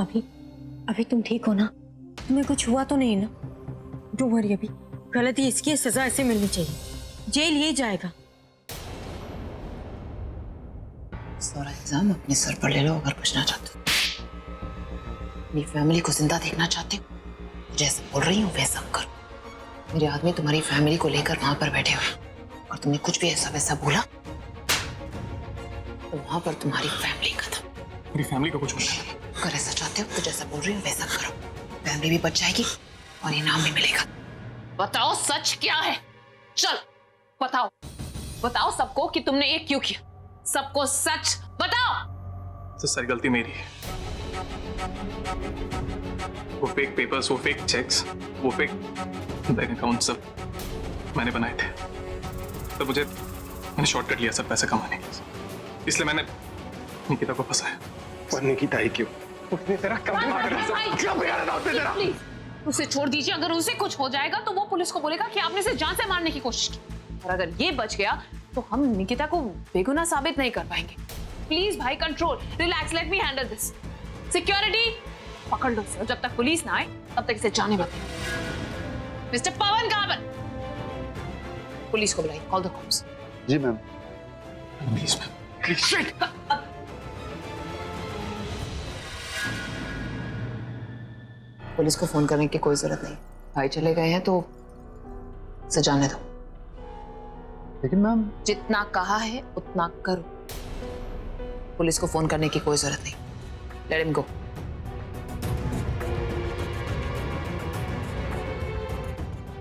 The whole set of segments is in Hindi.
अभी अभी तुम ठीक हो ना? तुम्हें कुछ हुआ तो नहीं ना? डोंट वरी अभी, गलती इसकी सजा ऐसे मिलनी चाहिए, जेल ही जाएगा। सारा इल्जाम अपने सर पर ले लो अगर बचना चाहते हो। मेरी फैमिली को जिंदा देखना चाहते हो, जैसा बोल रही हूँ वैसा करो। मेरे आदमी तुम्हारी फैमिली को लेकर वहां पर बैठे हुए और तुमने कुछ भी ऐसा वैसा बोला तो वहां पर तुम्हारी फैमिली खत्म। मेरी फैमिली को कुछ मत करना। अगर ऐसा चाहते हो तो जैसा बोल रही हूँ वैसा करो, फैमिली भी बच जाएगी और इनाम भी मिलेगा। बताओ सच क्या है? चल बताओ, बताओ सबको कि तुमने ये क्यों किया। सबको सच बताओ। तो सारी गलती मेरी है। वो फेक पेपर्स, वो फेक चेक्स, वो फेक बैंक अकाउंट सब मैंने बनाए थे। तो मैंने शॉर्टकट लिया सब पैसे कमाने के लिए, इसलिए मैंने निकिता को फंसाया। पर निकिता ही क्यों? उसने तेरा प्लीज उसे छोड़ दीजिए। अगर उसे कुछ हो जाएगा तो वो पुलिस को बोलेगा कि आपने इसे जान से मारने की कोशिश की, और अगर ये बच गया तो हम निकिता को बेगुनाह साबित नहीं कर पाएंगे। प्लीज भाई control, relax, let me handle this. Security पकड़ लो इसे, जब तक पुलिस ना आए तब तक इसे जाने मत देना। मिस्टर पवन गावन, पुलिस को बुलाइए, कॉल द कॉप्स। जी ma'am. Please ma'am, please. Police को फोन करने की कोई जरूरत नहीं, भाई चले गए हैं तो इसे जाने दो। लेकिन मैम, जितना कहा है उतना करो, पुलिस को फोन करने की कोई जरूरत नहीं। Let him go.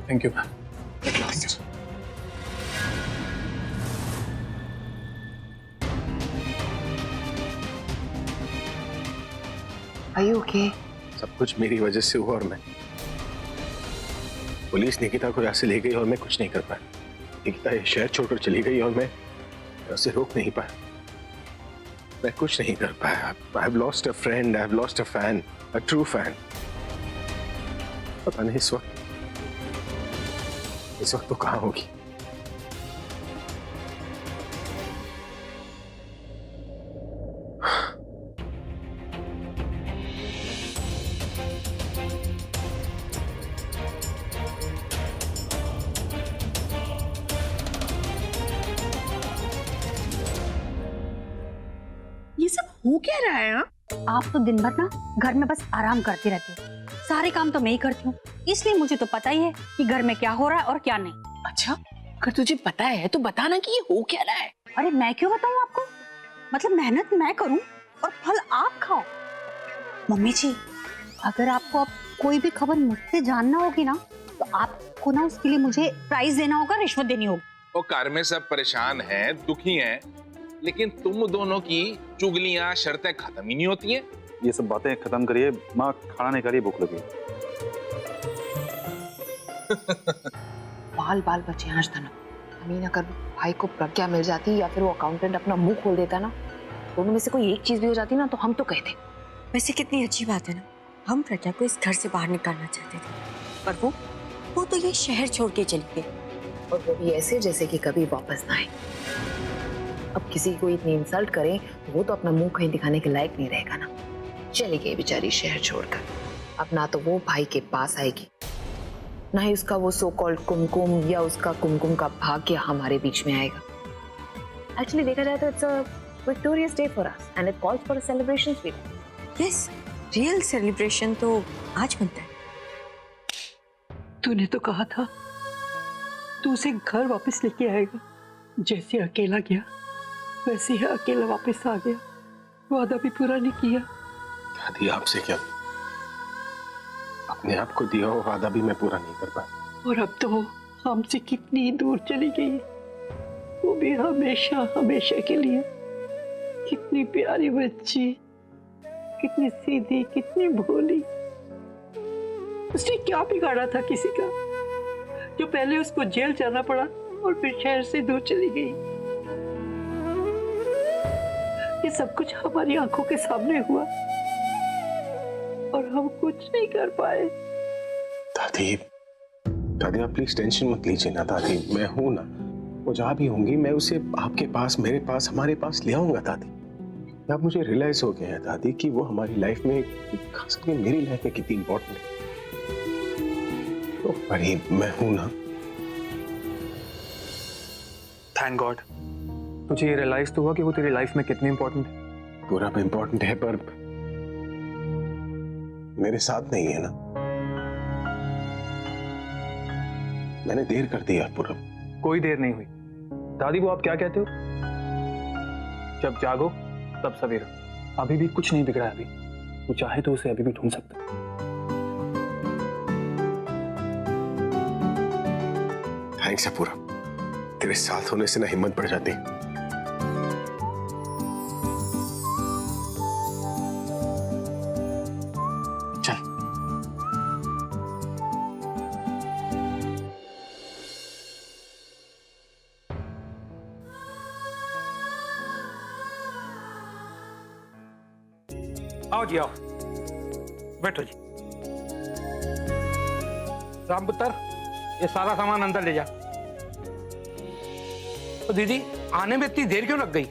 Thank you ma'am. Are you okay? सब कुछ मेरी वजह से हुआ और मैं, पुलिस निकिता को यहाँ से ले गई और मैं कुछ नहीं कर पाया। निकिता ये शहर छोड़कर चली गई और मैं उसे रोक नहीं पाया। मैं कुछ नहीं कर पाया। I have lost a friend, I have lost a fan, a true fan। पता नहीं इस वक्त तो कहाँ होगी। ये सब हो क्या रहा है? आप तो दिन भर ना घर में बस आराम करती रहती हो, सारे काम तो मैं ही करती हूँ, इसलिए मुझे तो पता ही है कि घर में क्या हो रहा है और क्या नहीं। अच्छा, अगर तुझे पता है तो बताना कि ये हो क्या रहा है। अरे मैं क्यों बताऊँ आपको? मतलब मेहनत मैं करूँ और फल आप खाओ। मम्मी जी, अगर आपको अब कोई भी खबर मुझसे जानना होगी ना तो आपको ना उसके लिए मुझे प्राइज देना होगा, रिश्वत देनी होगी। वो घर में सब परेशान हैं, दुखी हैं, लेकिन तुम दोनों की चुगलियां शर्तें खत्म ही नहीं होती हैं। ये सब बातें खत्म करिए, माँ खाना नहीं खा रही, भूख लगी। बाल बाल बचे आज तक। अमीन अगर भाई को प्रज्ञा मिल जाती या फिर वो अकाउंटेंट अपना मुंह खोल देता ना, दोनों में से कोई एक चीज भी हो जाती ना तो हम तो कहते। वैसे कितनी अच्छी बात है ना, हम प्रज्ञा को इस घर से बाहर निकालना चाहते थे, पर वो तो ये शहर छोड़ के चली गई, और वो भी ऐसे जैसे कि कभी वापस ना आए। अब किसी को इतनी इंसल्ट करें तो वो तो अपना मुंह कहीं दिखाने के लायक नहीं रहेगा ना। चली गई बेचारी शहर छोड़कर। अब ना तो वो भाई के पास आएगी, ना ही उसका वो सो कॉल्ड कुमकुम या उसका कुमकुम का भाग्य हमारे बीच में आएगा। एक्चुअली देखा जाए तो it's a victorious day for us and it calls for a celebration feel. Yes, real celebration तो आज बनता है। तूने तो कहा था तू उसे घर वापस लेके आएगा, जैसे अकेला गया वैसे ही अकेला वापस आ गया, वादा भी पूरा नहीं किया। दादी आपसे क्या, अपने आप को दिया हुआ वादा भी मैं पूरा नहीं कर पाया। और अब तो हमसे कितनी दूर चली गई, वो भी हमेशा हमेशा के लिए। कितनी प्यारी बच्ची, कितनी सीधी, कितनी भोली। उसने क्या बिगाड़ा था किसी का, जो पहले उसको जेल जाना पड़ा और फिर शहर से दूर चली गई। ये सब कुछ हमारी आंखों के सामने हुआ और हम कुछ नहीं कर पाए। दादी, दादी आप प्लीज टेंशन मत लीजिए ना दादी, मैं हूं ना। वो जहां भी होंगी मैं उसे आपके पास, मेरे पास, हमारे पास ले आऊंगा दादी। अब मुझे रियलाइज हो गया है दादी कि वो हमारी लाइफ में, खास करके मेरी लाइफ में कितनी इंपॉर्टेंट है। तो बड़ी मैं हूं ना। थैंक गॉड तुझे ये रियलाइज तो हुआ कि वो तेरी लाइफ में कितनी इंपॉर्टेंट है। पूरा इंपॉर्टेंट है पर मेरे साथ नहीं है ना। मैंने देर कर दिया पूरा। कोई देर नहीं हुई दादी, वो आप क्या कहते हो? जब जागो तब सवेरा। अभी भी कुछ नहीं बिगड़ा है। अभी वो चाहे तो उसे अभी भी ढूंढ सकता है। थैंक्स है पूरा, तेरे साथ होने से ना हिम्मत बढ़ जाती। चल आओ जी, आओ बैठो जी। राम पुत्र, ये सारा सामान अंदर ले जा। तो दीदी आने में इतनी देर क्यों लग गई?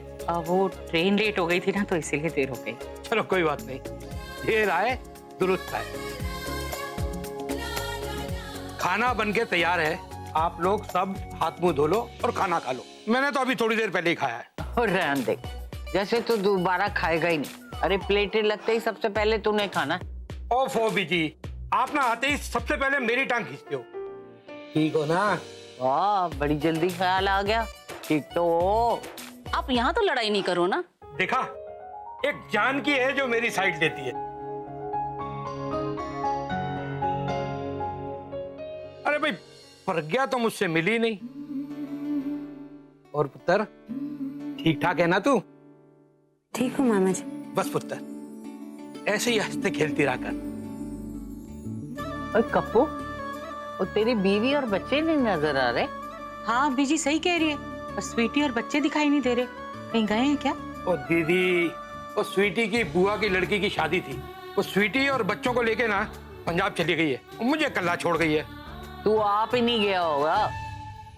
वो ट्रेन लेट हो गई थी ना, तो इसीलिए देर हो गई। चलो कोई बात नहीं, देर आए दुरुस्त आए। खाना बनके तैयार है, आप लोग सब हाथ मुंह धो लो और खाना खा लो। मैंने तो अभी थोड़ी देर पहले ही खाया है। और रहने दे, जैसे तू दोबारा खाएगा ही नहीं। अरे प्लेटें लगते ही सबसे पहले तूने खाना। ओफो बीजी, आप ना आते ही सबसे पहले मेरी टांग खींचते हो। ठीक हो ना? वाह, बड़ी जल्दी ख्याल आ गया। ठीक तो हो। आप यहाँ तो लड़ाई नहीं करो ना। देखा, एक जान की है जो मेरी साइड लेती है। अरे भाई, प्रज्ञा तो मुझसे मिली नहीं। और पुत्र, ठीक ठाक है ना तू? ठीक हूँ मामा जी। बस पुत्र, ऐसे ही हंसते खेलती रहा कर। और कप्पू, और तेरी बीवी और बच्चे नहीं नजर आ रहे? हाँ बीजी सही कह रही है, और स्वीटी और बच्चे दिखाई नहीं दे रहे। कहीं गए हैं क्या? और दीदी, वो स्वीटी की बुआ की लड़की की शादी थी। वो स्वीटी और बच्चों को लेके ना पंजाब चली गई है, मुझे अकेला छोड़ गई है। तू आप ही नहीं गया होगा।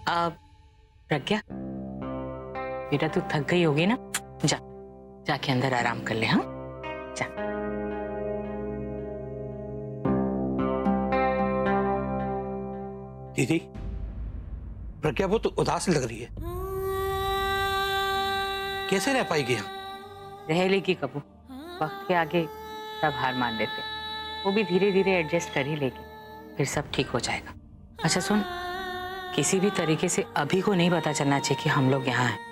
अब प्रज्ञा बेटा, तू थक गई होगी ना, जाके अंदर आराम कर ले। हाँ जा। दीदी, प्रज्ञा वो तो उदास लग रही है, कैसे रह पाएगी हम? रह लेगी कबू, वक्त के आगे सब हार मान लेते। वो भी धीरे धीरे एडजस्ट कर ही लेगी, फिर सब ठीक हो जाएगा। अच्छा सुन, किसी भी तरीके से अभी को नहीं पता चलना चाहिए कि हम लोग यहाँ हैं।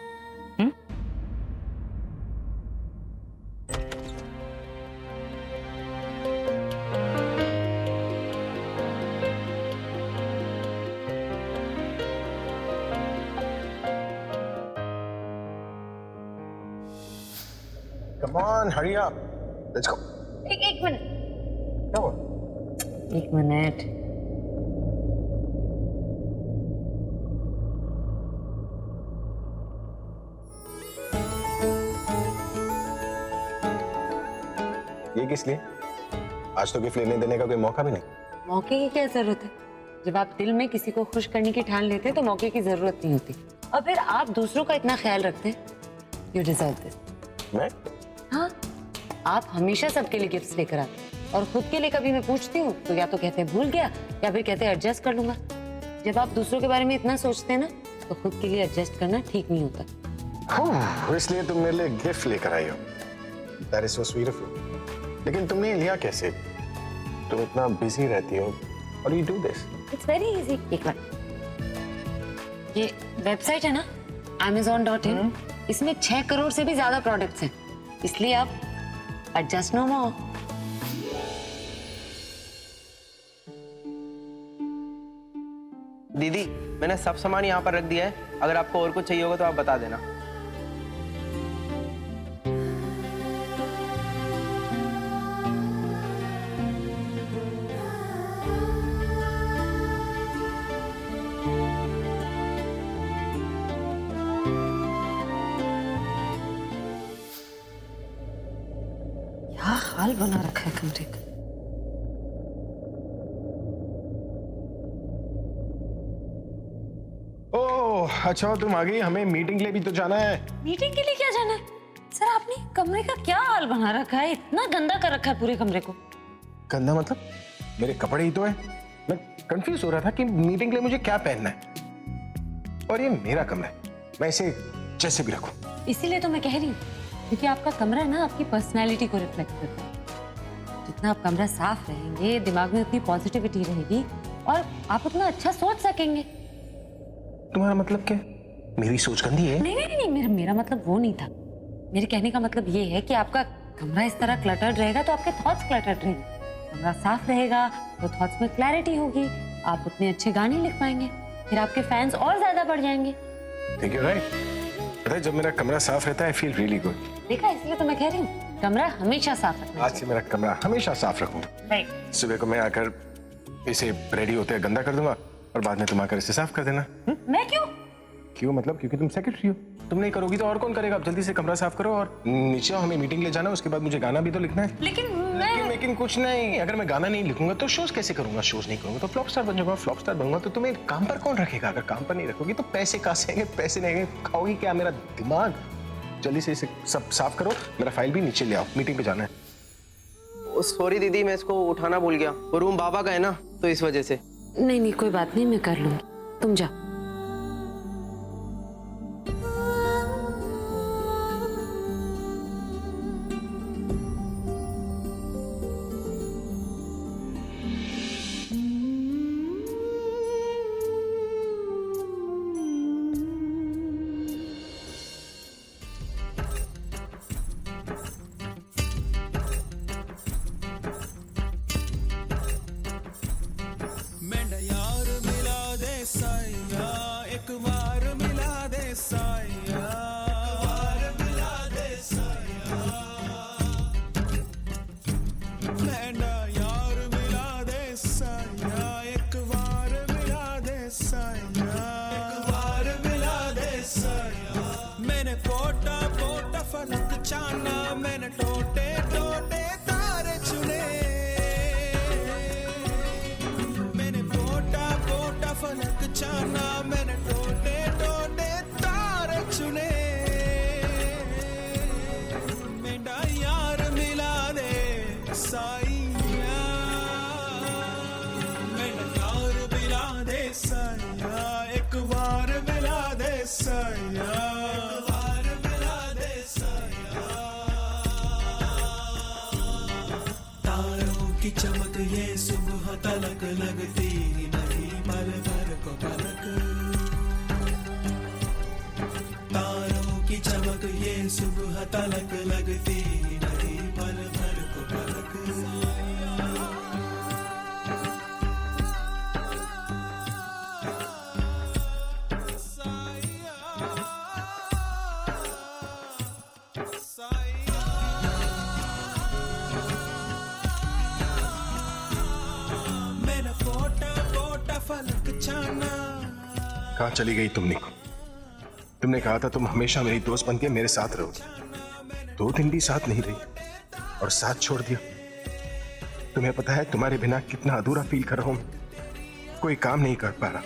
Come on, hurry up. Let's go. एक मिनट। Come on. एक मिनट। ये किस लिए? आज तो गिफ्ट लेने देने का कोई मौका भी नहीं। मौके की क्या जरूरत है? जब आप दिल में किसी को खुश करने की ठान लेते हैं तो मौके की जरूरत नहीं होती। और फिर आप दूसरों का इतना ख्याल रखते हैं। You deserve this. मैं? हाँ, आप हमेशा सबके लिए गिफ्ट्स लेकर आते हैं, और खुद के लिए कभी मैं पूछती हूँ तो या तो कहते हैं भूल गया, या फिर कहते हैं एडजस्ट कर लूंगा। जब आप दूसरों के बारे में इतना सोचते हैं ना, तो खुद के लिए एडजस्ट करना ठीक नहीं होता। इसलिए तुम मेरे लिए गिफ्ट लेकर आई हो। That is so sweet of you. लेकिन तुमने लिया कैसे? तुम इतना बिजी रहती हो। How do you do this? It's very easy. एक बार, ये वेबसाइट है ना Amazon.in, इसमें 6 करोड़ से भी ज्यादा प्रोडक्ट्स हैं, इसलिए आप एडजस्ट नो मोर। दीदी, मैंने सब सामान यहाँ पर रख दिया है, अगर आपको और कुछ चाहिए होगा तो आप बता देना। क्या हाल बना रखा है कमरे का। ओह अच्छा, तुम आ गई। हमें मीटिंग के लिए भी तो जाना है। मीटिंग के लिए क्या जाना है? सर आपने कमरे का क्या हाल बना रखा है? इतना गंदा कर रखा है पूरे कमरे को। गंदा मतलब? मेरे कपड़े ही तो है। मैं कंफ्यूज हो रहा था कि मीटिंग के लिए मुझे क्या पहनना है, और ये मेरा कमरा है, मैं इसे जैसे भी रखूं। इसीलिए तो मैं कह रही हूँ, क्योंकि आपका कमरा ना आपकी पर्सनैलिटी को रिफ्लेक्ट करता है। जितना आप कमरा साफ रहेंगे, दिमाग में उतनी पॉजिटिविटी रहेगी और आप उतना अच्छा सोच सकेंगे। तुम्हारा मतलब क्या? मेरी सोच गंदी है? नहीं, मेरा मतलब वो नहीं था। मेरे कहने का मतलब ये है कि आपका कमरा इस तरह क्लटर्ड रहेगा तो आपके थॉट्स क्लटर्ड रहेंगे। कमरा साफ रहेगा तो थॉट्स में क्लैरिटी होगी, आप उतने अच्छे गाने लिख पाएंगे, फिर आपके फैंस और ज्यादा बढ़ जाएंगे। Think you're right. पता है, जब मेरा कमरा साफ रहता है, I feel really good. देखा, इसलिए तो मैं कह रही हूँ कमरा हमेशा साफ रखना। आज से मेरा कमरा हमेशा साफ रखूंगा। सुबह को मैं आकर इसे रेडी होते हैं गंदा कर दूंगा और बाद में तुम आकर इसे साफ कर देना। मैं क्यों मतलब? क्योंकि तुम सेक्रेटरी हो, तुम नहीं करोगी तो और कौन करेगा? आप जल्दी से कमरा साफ करो और नीचे आओ, हमें मीटिंग ले जाना है, उसके बाद मुझे गाना भी तो लिखना है। लेकिन कुछ नहीं, अगर मैं गाना नहीं लिखूंगा तो शोज कैसे करूंगा? शोज नहीं करूंगा तो फ्लॉप स्टार बन जाऊंगा, फ्लॉप स्टार बनूंगा तो तुम्हें काम पर कौन रखेगा? अगर काम पर नहीं रखोगी तो पैसे कहाँ से आएंगे? पैसे नहीं आएंगे, खाओगी क्या? मेरा दिमाग। जल्दी से इसे सब साफ करो, मेरा फाइल भी नीचे ले आओ, मीटिंग पे जाना है। सॉरी दीदी, मैं इसको उठाना भूल गया, वो रूम बाबा का है ना, तो इस वजह से। नहीं, कोई बात नहीं, मैं कर लूंगी, तुम जाओ। चमक ये सुबह तलक लगती नहीं, पल भर को पलक। तारों की चमक ये सुबह तलक लगती नहीं, पल भर को पलक। कहाँ चली गई तुम निको? तुमने कहा था तुम हमेशा मेरी दोस्त बनके मेरे साथ रहोगी। 2 दिन भी साथ नहीं रही और साथ छोड़ दिया। तुम्हें पता है तुम्हारे बिना कितना अधूरा फील कर रहा हूं। कोई काम नहीं कर पा रहा,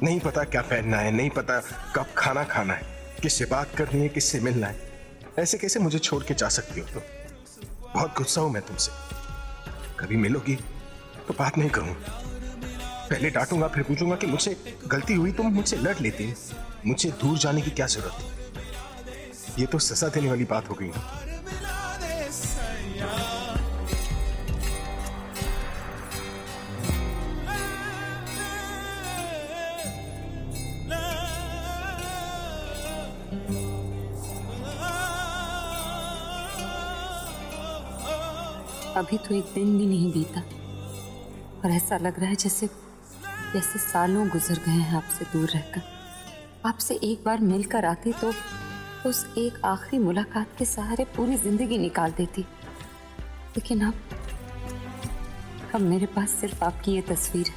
नहीं पता क्या पहनना है, नहीं पता कब खाना खाना है, किससे बात करनी है, किससे मिलना है। ऐसे कैसे मुझे छोड़ के जा सकती हो तुम? बहुत गुस्सा हूं मैं तुमसे। कभी मिलोगी तो बात नहीं करूंगा, पहले डांटूंगा, फिर पूछूंगा कि मुझसे गलती हुई, तुम मुझसे लड़ लेते। मुझे दूर जाने की क्या जरूरत है? ये तो सजा देने वाली बात हो गई ना। अभी तो एक दिन भी नहीं बीता और ऐसा लग रहा है जैसे सालों गुजर गए हैं आपसे दूर रहकर। आपसे एक बार मिलकर आती तो उस एक आखिरी मुलाकात के सहारे पूरी जिंदगी निकाल देती, लेकिन अब मेरे पास सिर्फ आपकी ये तस्वीर है,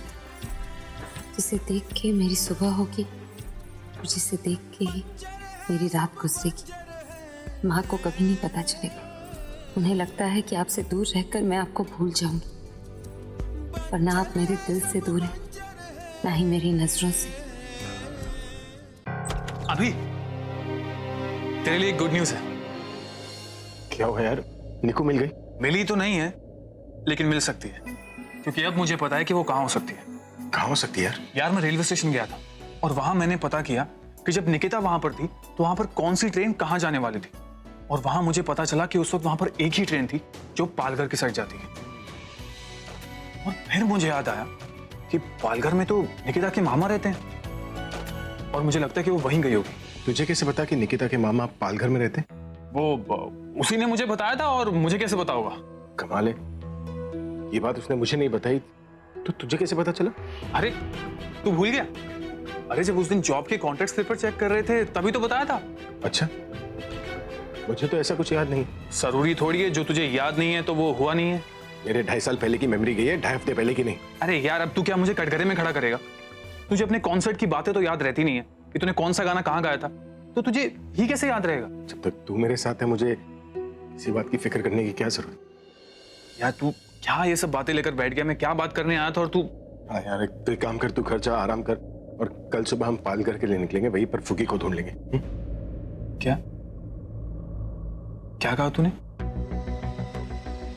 जिसे देख के मेरी सुबह होगी और जिसे देख के ही मेरी रात गुजरेगी। माँ को कभी नहीं पता चलेगा। उन्हें लगता है कि आपसे दूर रहकर मैं आपको भूल जाऊंगी, पर ना आप मेरे दिल से दूर हैं, ना ही मेरी नजरों से। अभी तेरे लिए गुड न्यूज है। क्या हुआ यार? निकू मिल गई? मिली तो नहीं है, लेकिन मिल सकती है, क्योंकि अब मुझे पता है कि वो कहाँ हो सकती है। कहाँ हो सकती है यार? यार मैं रेलवे स्टेशन गया था और वहां मैंने पता किया कि जब निकिता वहां पर थी तो वहां पर कौन सी ट्रेन कहाँ जाने वाली थी, और वहां मुझे पता चला कि उस वक्त वहां पर एक ही ट्रेन थी जो पालघर की साइड जाती है। और फिर मुझे याद आया कि पालघर में तो निकिता के मामा रहते हैं, और मुझे लगता है कि वो वहीं गई होगी। तुझे कैसे पता कि निकिता के मामा पालघर में रहते? वो उसी ने मुझे बताया था, और मुझे कैसे पता होगा? कमाल है, ये बात उसने मुझे नहीं बताई तो तुझे कैसे पता चला? अरे तू भूल गया? अरे जब उस दिन जॉब के कॉन्ट्रैक्ट स्लिपर चेक कर रहे थे तभी तो बताया था। अच्छा, मुझे तो ऐसा कुछ याद नहीं। जरूरी थोड़ी है जो तुझे याद नहीं है तो वो हुआ नहीं है। मेरे 2.5 साल पहले की मेमोरी गई है, 2.5 हफ्ते पहले की नहीं। अरे यार अब तू क्या मुझे कटघरे में खड़ा करेगा? तुझे अपने कॉन्सर्ट की बातें तो याद रहती नहीं है कि तूने कौन सा गाना कहाँ गाया था, तो तुझे ही कैसे याद रहेगा? जब तक तू मेरे साथ है मुझे किसी बात की फिक्र करने की क्या जरूरत? यार तू क्या ये सब बातें लेकर बैठ गया? मैं क्या बात करने आया था और तू? हाँ यार, एक काम कर, तू घर जा, आराम कर, और कल सुबह हम पालघर के लिए निकलेंगे, वहीं पर फुगी को ढूंढ लेंगे। क्या क्या कहा तूने?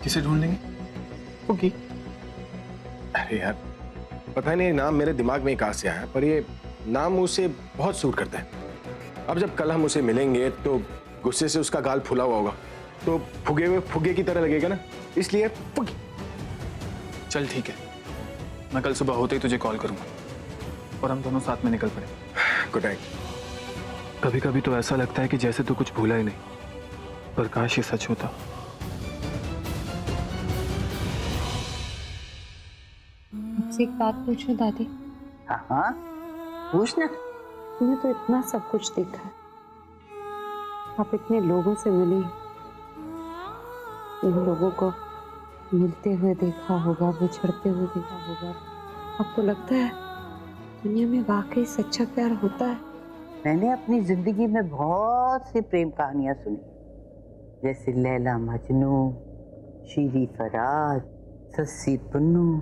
किसे ढूंढ लेंगे? फुगी। अरे यार पता नहीं नाम मेरे दिमाग में कहां से आया, पर ये नाम उसे बहुत सूट करता है। अब जब कल हम उसे मिलेंगे तो गुस्से से उसका गाल फूला हुआ होगा, तो फुगे हुए फुगे की तरह लगेगा ना, इसलिए फुगी। चल ठीक है, मैं कल सुबह होते ही तुझे कॉल करूंगा और हम दोनों साथ में निकल पड़े। Good night. कभी कभी तो ऐसा लगता है कि जैसे तू कुछ भूला ही नहीं, पर काश ये सच होता। आपसे एक बात पूछूं दादी? हाँ पूछना। तूने तो इतना सब कुछ देखा है, आप इतने लोगों से मिली, इन लोगों को मिलते हुए देखा होगा, बिछड़ते हुए देखा होगा, आपको लगता है दुनिया में वाकई सच्चा प्यार होता है? मैंने अपनी जिंदगी में बहुत सी प्रेम कहानियां सुनी, जैसे लैला मजनू, शीरी फराज, सस्सी पुन्नू,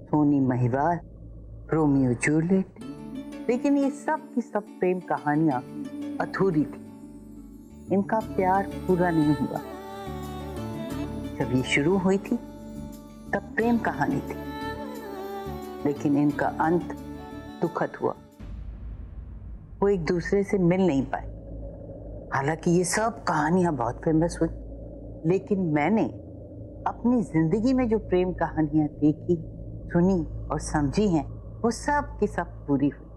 सोनी महिवाल, रोमियो जूलियट, लेकिन ये सब की सब प्रेम कहानियां अधूरी थी। इनका प्यार पूरा नहीं हुआ। जब ये शुरू हुई थी तब प्रेम कहानी थी, लेकिन इनका अंत दुखद हुआ। वो एक दूसरे से मिल नहीं पाए। हालांकि ये सब कहानियां बहुत फेमस हुई, लेकिन मैंने अपनी जिंदगी में जो प्रेम कहानियां देखी, सुनी और समझी हैं, वो सब की सब पूरी हुई।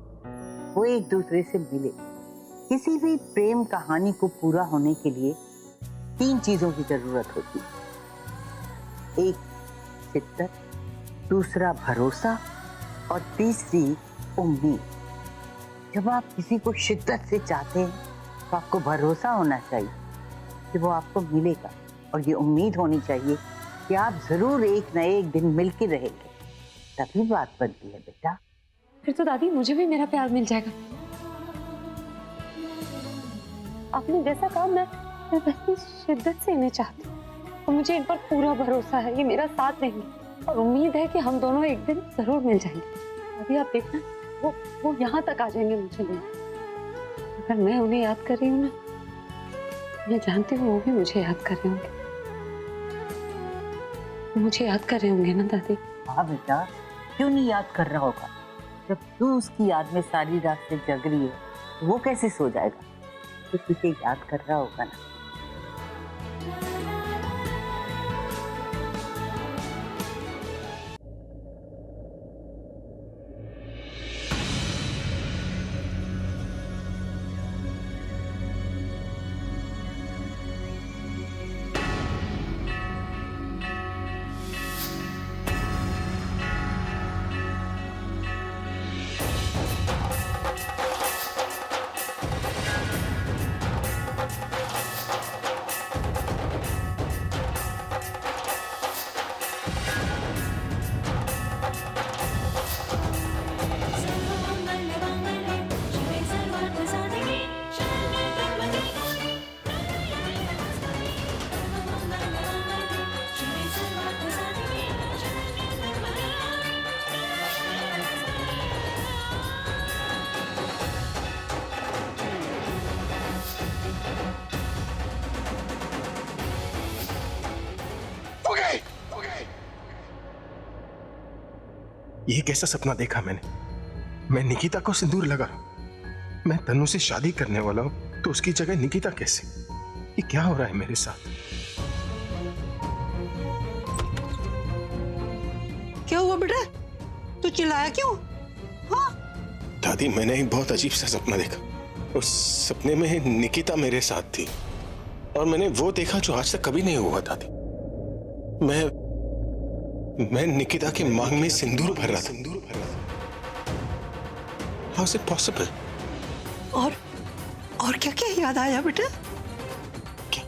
वो एक दूसरे से मिले। किसी भी प्रेम कहानी को पूरा होने के लिए 3 चीजों की जरूरत होती है। एक शिद्दत, दूसरा भरोसा और तीसरी उम्मीद। जब आप किसी को शिद्दत से चाहते हैं तो आपको भरोसा होना चाहिए कि वो आपको मिलेगा, और ये उम्मीद होनी चाहिए कि आप जरूर एक न एक दिन मिलके रहेंगे, तभी बात बनती है बेटा। फिर तो दादी मुझे भी मेरा प्यार मिल जाएगा। आपने जैसा कहा, मैं वैसी शिद्दत से इन्हें चाहती हूँ, और मुझे इन पर पूरा भरोसा है, ये मेरा साथ देंगे, और उम्मीद है कि हम दोनों एक दिन जरूर मिल जाएंगे। अभी आप देखना, वो यहाँ तक आ जाएंगे मुझे लेने। अगर मैं उन्हें याद कर रही हूँ ना, मैं जानती हूँ वो भी मुझे याद कर रहे होंगे। मुझे याद कर रहे होंगे ना दादी? हाँ बेटा, क्यों नहीं याद कर रहा होगा? जब तू उसकी याद में सारी रात से जग रही है तो वो कैसे सो जाएगा? तो तुझे याद कर रहा होगा ना। ये कैसा सपना देखा मैंने? मैं निकिता को सिंदूर लगा रहा हूं। मैं तनु से शादी करने वाला हूं, तो उसकी जगह निकिता कैसे? ये क्या हो रहा है मेरे साथ? क्या हुआ बेटा? तू चिल्लाया क्यों? हाँ? दादी, मैंने एक बहुत अजीब सा सपना देखा। उस सपने में निकिता मेरे साथ थी और मैंने वो देखा जो आज तक कभी नहीं हुआ दादी। मैं निकिता के मांग में सिंदूर भर रहा था। How is it possible? और क्या क्या याद आया बेटा? क्या?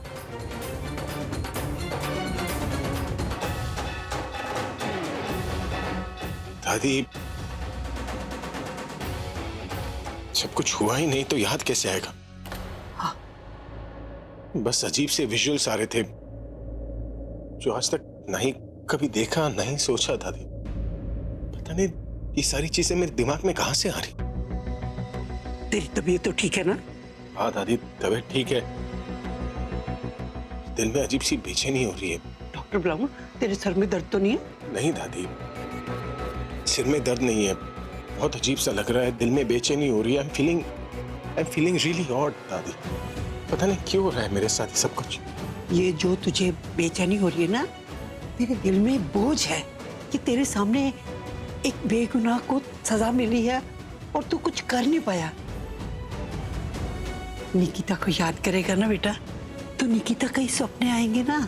दादी, सब कुछ हुआ ही नहीं तो याद कैसे आएगा? हाँ। बस अजीब से विजुअल्स आ रहे थे जो आज तक नहीं कभी देखा, नहीं सोचा दादी। पता नहीं ये सारी चीजें मेरे दिमाग में कहां से आ रही। तेरी तबीयत तो ठीक है ना? हाँ दादी, तबीयत ठीक है। दिल में अजीब सी बेचैनी हो रही है। डॉक्टर बुलाऊं? तेरे सर में दर्द तो नहीं है? नहीं दादी, सिर में दर्द नहीं है। बहुत अजीब सा लग रहा है, दिल में बेचैनी हो रही है। I am feeling really odd दादी। पता नहीं क्यों हो रहा है मेरे साथ सब कुछ। ये जो तुझे बेचैनी हो रही है ना, तेरे दिल में बोझ है कि तेरे सामने एक बेगुनाह को सजा मिली है और तू कुछ कर नहीं पाया। निकिता को याद करेगा ना बेटा, तो निकिता के ही सपने आएंगे ना।